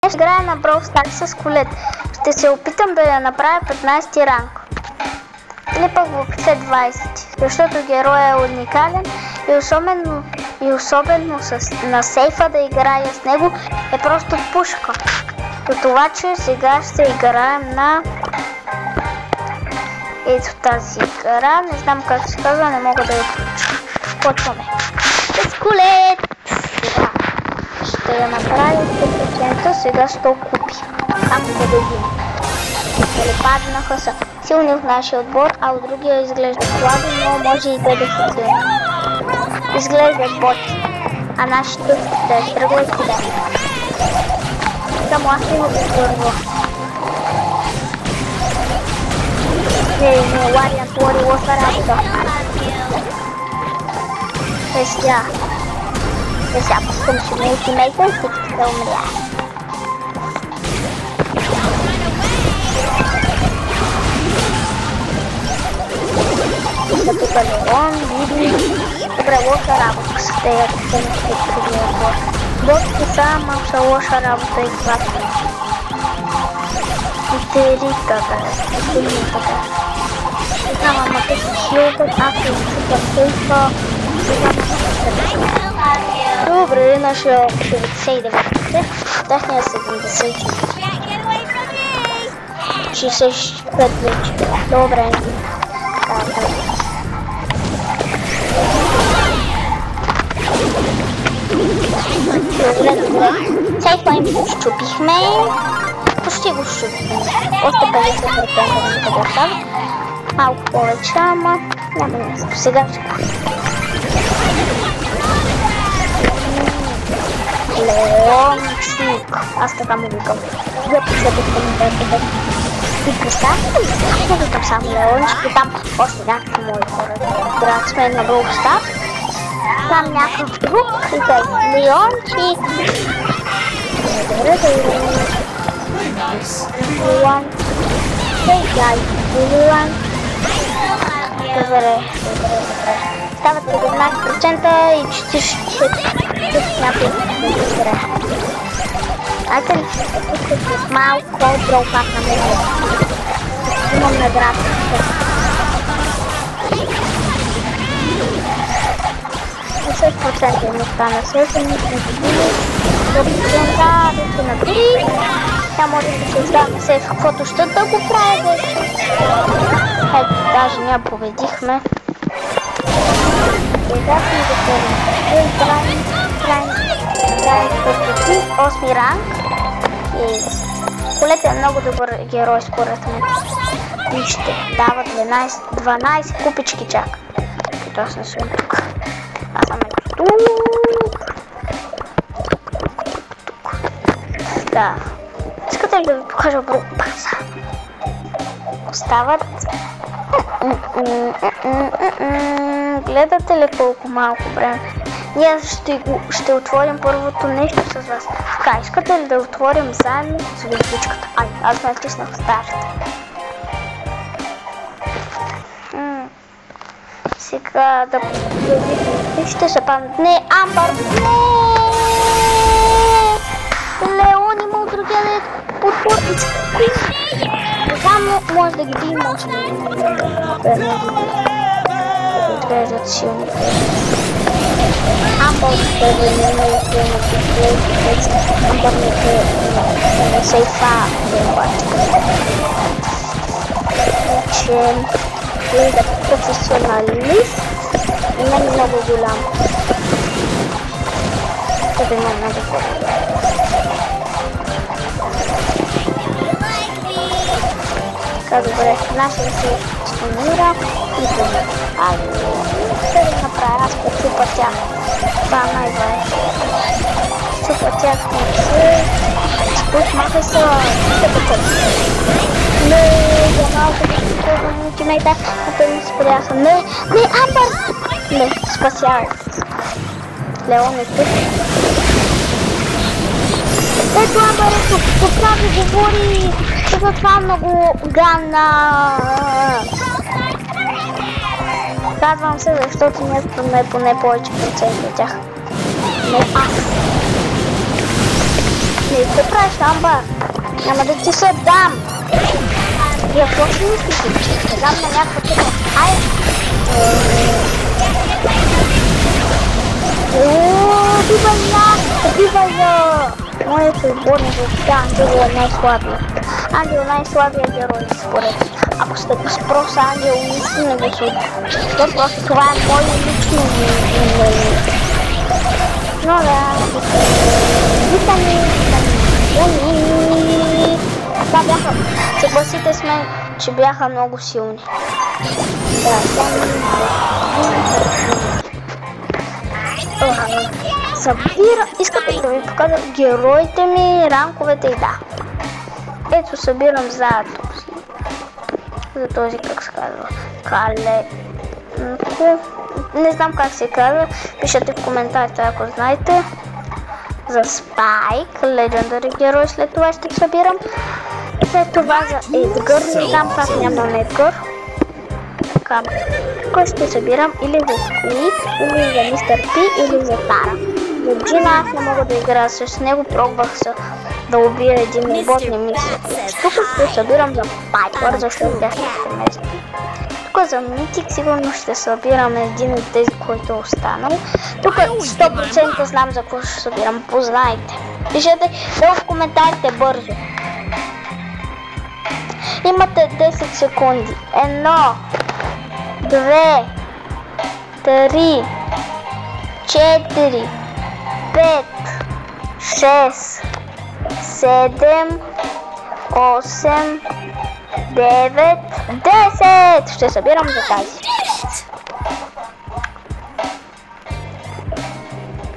Днес играя на Brawl Stars с Колет. Ще се опитам да я направя 15 ранг. Или пък въобще 20, защото героя е уникален и особено на сейфа да играя с него е просто пушка. До това, че сега ще играем на ето тази игра, не знам как се казва, не мога да я включа. Почваме. С Колет! Ще я направя 100%, сега 100 купи. Ако да видим. Паднаха са силни в нашия отбор, а от другия изглежда слаби, но може и да са силни. Изглеждат боти, а нашите да тръгват и да. Само аз има да първо. Не, Лариан твори лоша работа. Сега пускам си на ултимейта и всички да умря. Тук Леон, Биби. Добре, лоша работа с тези другия отбор. Ботите са, малко са лоша работа и това. Итерика, ама те са силата, ако е супер сейфа. Добре, нашия 99%, техния 70%. 65 вече. Добре. Добре. Сейфа им го щупихме. Почти го щупихме. Още 50% да го оставя. Малко повече, ама няма нещо. Сега ще го. Леончик. Аз така му викам. Я последвам да ти представя ли? Аз викам само Леончик и там още някакви мои хора. Играят с мен на Brawl Stars. Там някакъв друг и тъй. Леончик. Леон. Леон. Добре. Стават 17% и 40% някой добре. Айде ли ще се пускат с малко Brawl Pass на мен. Имам награда. 60% ми остана. 7% на 3. Тя може да се издава се в каквото ще да го прави вече. Ето, даже ние победихме. Сега сме затворим. Крайни 8 ранг. И Колет е много добър герой според мен. И ще дава 12 купички чак. Като аз не съм тук. Аз съм ето тук. Да. Искате ли да ви покажа Brawl Pass? Остават. Гледате ли колко малко време? Ние ще отворим първото нещо с вас. Така, искате ли да отворим заедно звездичката? Ай, аз натиснах старт. Сега да видим. Ще се паднат. Не, Амбър! Леон има от другия да е подпортичка. Само може да ги би, може да ги изглеждат силни. Амбър ще да няма и силна подплейка. Амбър не сейфа да е бачка. Че да професионалист и мен много голям. Да има много голям. Така, добре, нашия се сканира и това. Ще да направя, аз почупа тях. Това е най-важно. Чупа тях не се. Тук махай се. Не, за малко да се използвам ултимейта, а те ми спряха. Не, Амбър! Не, спасявайте. Леон е тук. Ето Амбър е тук, това ви говори. Това това много гана. Казвам се, защото ние сме поне повече процент от тях. Не аз. Не, Какво правиш, Амбър? Няма да ти се дам! Вие какво си мислите? Ще дам на някаква тема. Ай! Убивай я! Моето отборник въобще Ангел е най-слабия. Ангел е най-слабия герой, според. Ако сте го спроса, Ангел нищо не го суди. Просто това е мое лично мнение. Но да, витамини. Това бяха, съгласите с мен, че бяха много силни. Искате да ви покажа героите ми, ранковете и да. Ето събирам заедно си. За този, как се казва, не знам как се казва, пишете в коментарите, ако знаете. За Спайк, легендари герой, след това ще събирам. След това за Едгар, не знам как нямам Едгар. Така, кой ще събирам или за Сквид, или за Мистер Пи, или за Тара. За Джина аз не мога да играя с него, пробвах се да убия един бот, не мисля. Тук ще събирам за Пайпър, защото тя ще се мести. Тук за Митик сигурно ще събирам един от тези, който е останал. Тук 100% знам за какво ще събирам, познайте. Пишете долу в коментарите бързо. Имате 10 секунди. 1, 2, 3, 4, 5, 6, 7, 8, 9, 10! Ще събирам за тази.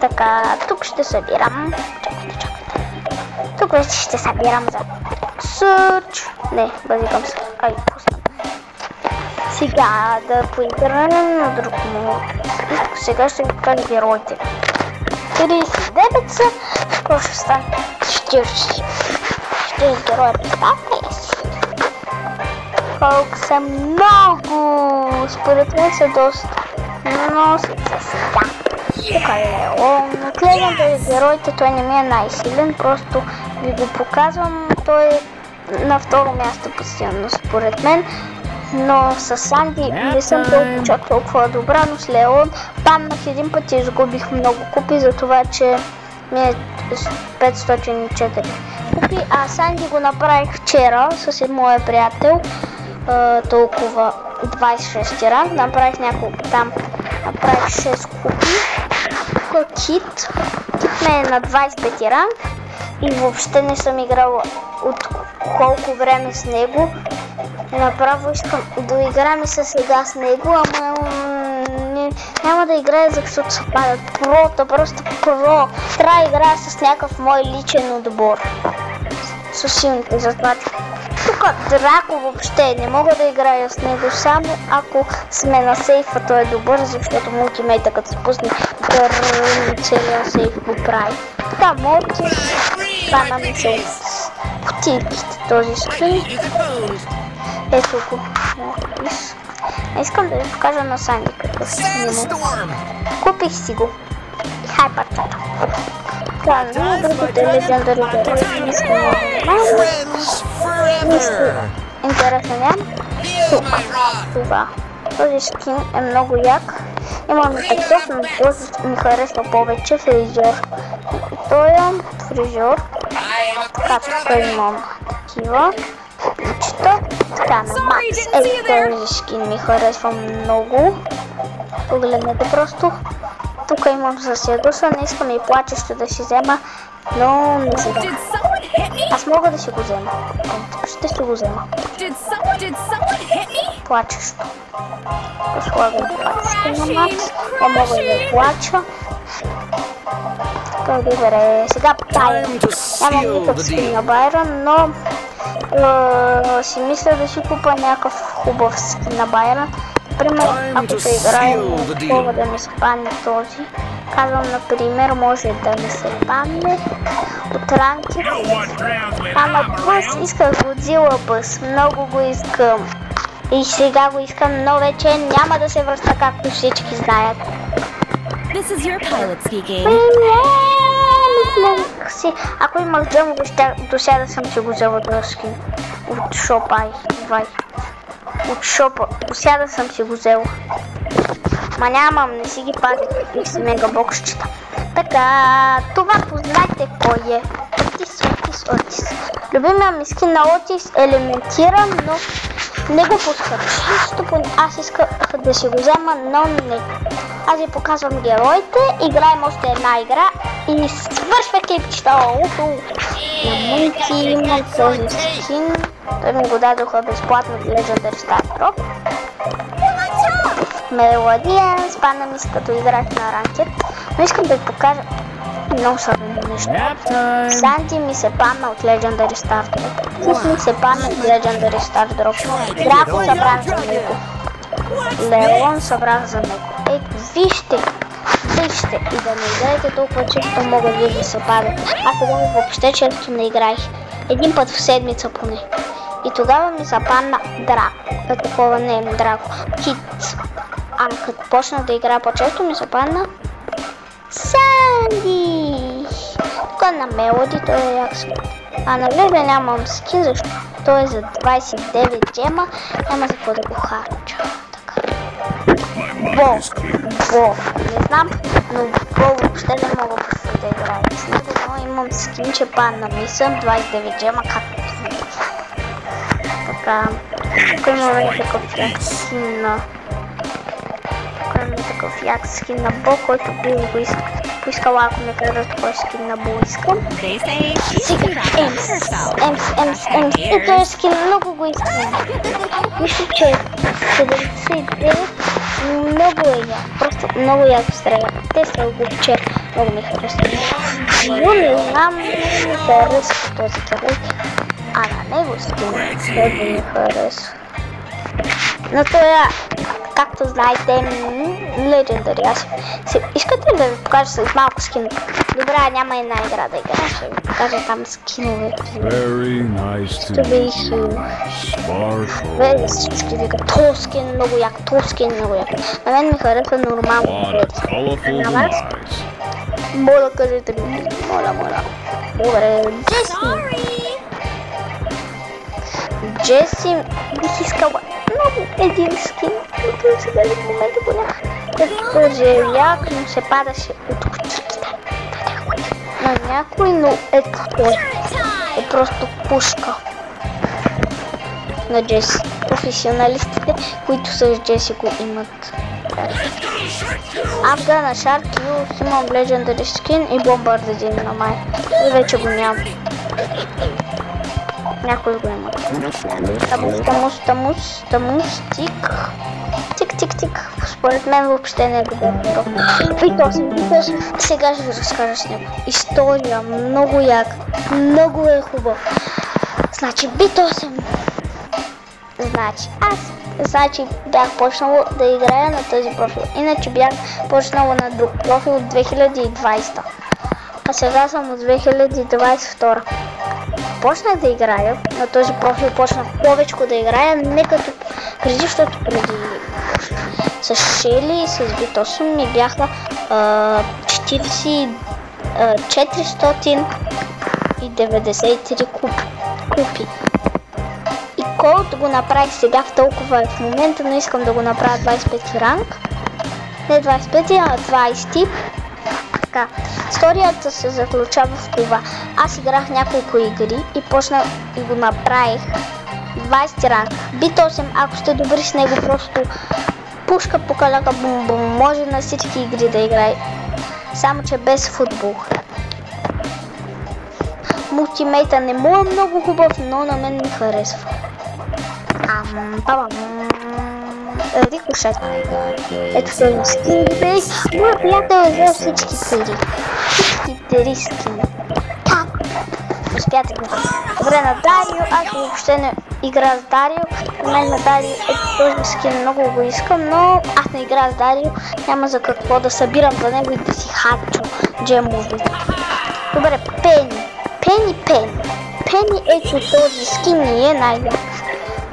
Така, тук ще събирам. Чакайте. Тук вече ще събирам за Сърч. Не, базикам се. Ай, пусна. Сега да поиграем на друг мод. Сега ще ви покажа героите. 39 са. Скоро ще стане 40. 40 героя, представете си. Колко са много! Според мен са доста. Но сега. Тук е Леон. Гледам да героите, той не ми е най-силен. Просто ви го показвам. Той е на второ място постоянно според мен. Но с Санди не съм чак толкова добра, но с Леон паднах един път и изгубих много купи, за това че ми е 504 купи, а Санди го направих вчера с моя приятел, толкова 26 ранг, направих няколко там, направих 6 купи, Кит ме е на 25 ранг и въобще не съм играла от колко време с него. Направо искам да играем сега с него, ама няма да играя, защото се падат просто про. Трябва да играя с някакъв мой личен отбор. С силните, затова. Тук Драко въобще не мога да играя с него само ако сме на сейфа, той е добър, защото мултимейта като се пусне целият сейф го прави. Така, Морти, стана ми се кутийките този скрин. Ето го. Искам да ви покажа на Санди какъв снимок. Купих си го. И хайпърчата. Това е другите легендари герои. Нищо интересно нямам. Тук. Това. Този скин е много як. Имам и такъв, но този ми харесва повече. Фризьор. Той е фризьор. Така, тук имам такива. Така, на Макс. Този скин ми харесва много. Погледнете просто. Тук имам съседоса, не искам и плачещо да си взема, но не сега. Аз мога да си го взема. Ще си го взема. Плачещо. Слагам плачещо на Макс. Я мога и да плача. Така, добре. Сега Тайм. Нямам никакъв скин на Байрон, но си мисля да си купа някакъв хубав скин на Байрон. Например, ако се играе, мога да ми се падне този. Казвам, например, може да ми се падне от ранки. Ама бъс, исках Годзила бъс, много го искам. И сега го искам, но вече няма да се връща, както всички знаят. исках си. Ако имах джемо, до сега да съм си го взела този скин. От шопа, от шопа, до сега да съм си го взела. Ма нямам, не си ги пазя какви си мегабоксчета. Така, това познайте кой е. Отис. Любимия ми скин на Отис е елементиран, но не го пускат. Аз исках да си го взема, но не. Аз ви показвам героите, играем още една игра и свършва клипчето. На Мунти имам този скин. Той ми го дадоха безплатно в Legendary Star Drop. Мелодия, спадна ми като играх на ранкет, но искам да ви покажа много съвременно нещо. Санти ми се падна от Legendary Star Drop. Кух ми се падна от Legendary Star Drop. Драко събрах за него. Леон събрах за него. Ето, вижте и да не играете толкова често могат ви да се падат. Аз тогава въобще често не играех. Един път в седмица поне. И тогава ми се падна Драко. Такова не е Драко. Кит. А като почнах да играя по-често ми се падна Санди. Тук на Мелоди той е як скин. А на Леда нямам скин, защото той е за 29 джема. Няма за какво да го харча. Бо. Не знам, но Бо въобще не мога просто да играя с него, но имам скин, че падна ми съм 29 джема, както видите. Така, тук имаме такъв як скин на... такъв як скин на Бо, който би го поискал, ако ме казват кой скин на Бо искам. Сега, Емс, и този скин много го искам. Мисля, че 79 много е як, просто много яко стреля. Те са обуче, много ми харесват. Но не знам, ми харесва този герой, а на него скин много ми харесва. Но това, както знаете, Legendary. Аз искате ли да ви покажа след малко скин? Добре, няма една игра да игра, ще ви покажа там скиновете. Ще ви всички викат, то скин много як, На мен ми харесва нормално. На вас? Моля, кажете ми, моля. Добре, Джеси бих искала много един скин, който сега в момента го няма. Този е як, но се падаше от кучките. На някой, но ето той е просто пушка на Джеси. Професионалистите, които с Джеси го имат. Афга на Шарк Юс имам Legendary скин и Бомбардедин на май. И вече го няма. Някой го има. Тамус, тик. Според мен въобще не е добър. Питос. Сега ще ви разкажа с него. История, много як, много е хубав. Значи, Бит8. Значи бях почнала да играя на този профил. Иначе бях почнала на друг профил от 2020. А сега съм от 2022. Почнах да играя на този профил, почнах повече да играя, не като преди, защото преди с Шели и с Бит8 ми бяха 493 купи. И колкото го направих сега в толкова в момента, но искам да го направя 25 ранг. Не 25, а 20. Така, историята се заключава в това. Аз играх няколко игри и почнах и го направих 20 ранг. Бит8, ако сте добри с него, просто пушка по каляка бум-бум, може на всички игри да играе. Само че без футбол. Мултимейта не му е много хубав, но на мен ми харесва. Рикошет. Ето той на скин. Моя приятел е взел всички пари. Всички пари скини. Как? Успяте го. Добре, на Дарио, аз въобще не игра с Дарио. На мен на Дарио този скин много го искам, но аз не игра с Дарио. Няма за какво да събирам за него и да си хачу джемови. Добре, Пени. Пени, ето този скин не е най-як.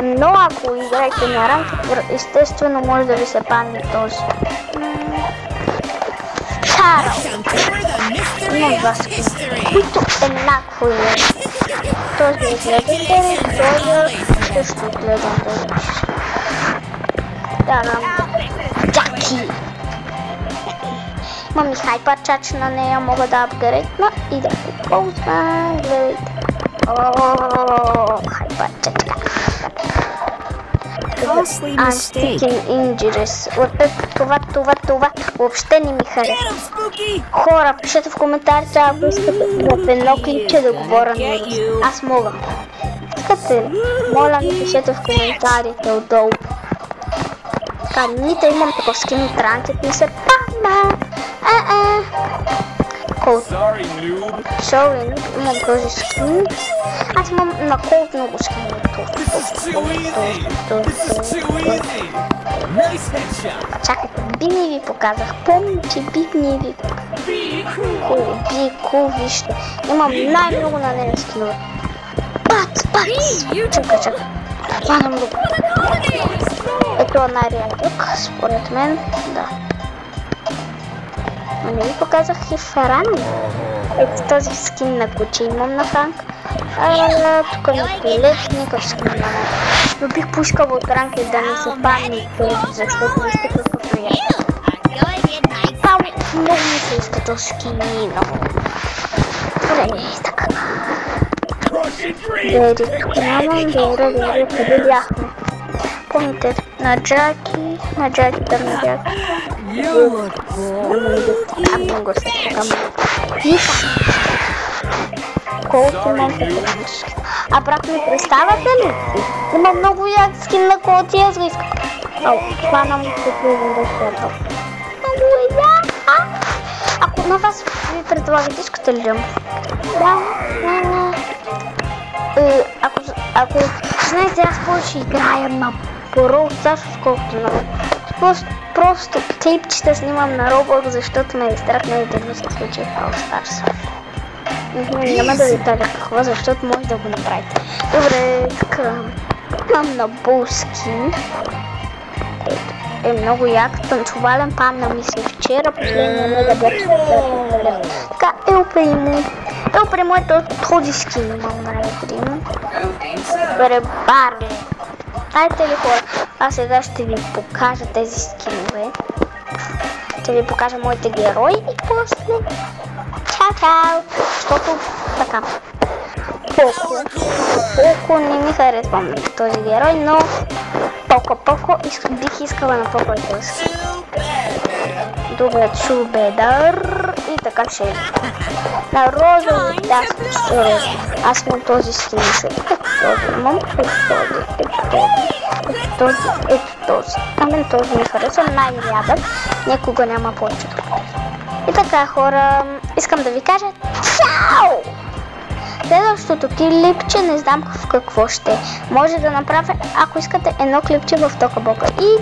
Но ако играете на ранг, естествено може да ви се падне този. Карл. Имам два скина, които еднакво имат. Този е гледан, този също е гледан. Джаки! Имам и хайпарчач на нея, мога да апгрейдна и да го ползвам. Гледайте. Хайпарчачка. Антикен инджерис. Това въобще не ми харесва. Хора, пишете в коментарите, ако искате в едно клипче да говоря на английски. Аз мога. Искате, моля ми пишете в коментарите отдолу. Така, нито имам такъв скин от ранкет, ми се падна. Sorry, имам този скин. Аз имам на колко много скин. Чакайте, би не ви показах. Помня, че би не ви показах. Вижте. Имам най-много на нея скинове. Чакай. Хванам го. Ето е най-реален тук, според мен. Да. Но не ви показах и Франк. Ето този скин на куче имам на Франк. Тук на пилет, никакъв скин няма. Но бих поискал от ранки да не се падне този, защото не сте какъвто я. Много ми се иска този скин, много. Добре, така. Дери, тук нямам, добре, къде бяхме? Помните, на Джаки, много се така. Колко имам фотографски. А брат ми, представяте ли? Има много як скин на Колт и аз го искам. Това нам се призвам да следва. Много е як. Ако на вас ви предлагате, искате ли дъм? Ако знаете, аз повече играя на Brawl Stars, колкото на просто клипчета снимам на Roblox, защото ме е страхнали да ми се случи в Brawl Stars. Няма да ви кажа какво, защото може да го направите. Добре, така. Имам на Булскин. Е много як. Танцовален панда ми се вчера. Последния мега бърз. Така, Елпримо е този скин имам на Елпримо. Добре, Барли. Дайте ли хора? Аз сега ще ви покажа тези скинове. Ще ви покажа моите герои и после. Чао! Защото така. Поко не ми харесвам този герой, но Поко бих искала на Поко и този. Добре, Чубедър и така ще е. На Розови, да, аз имам този скин, имам този. А мен този ми харесва, най-рядък, никога няма повече. И така, хора, искам да ви кажа чао! Следващото клипче не знам в какво ще. Може да направя, ако искате, едно клипче в Тока Бока. И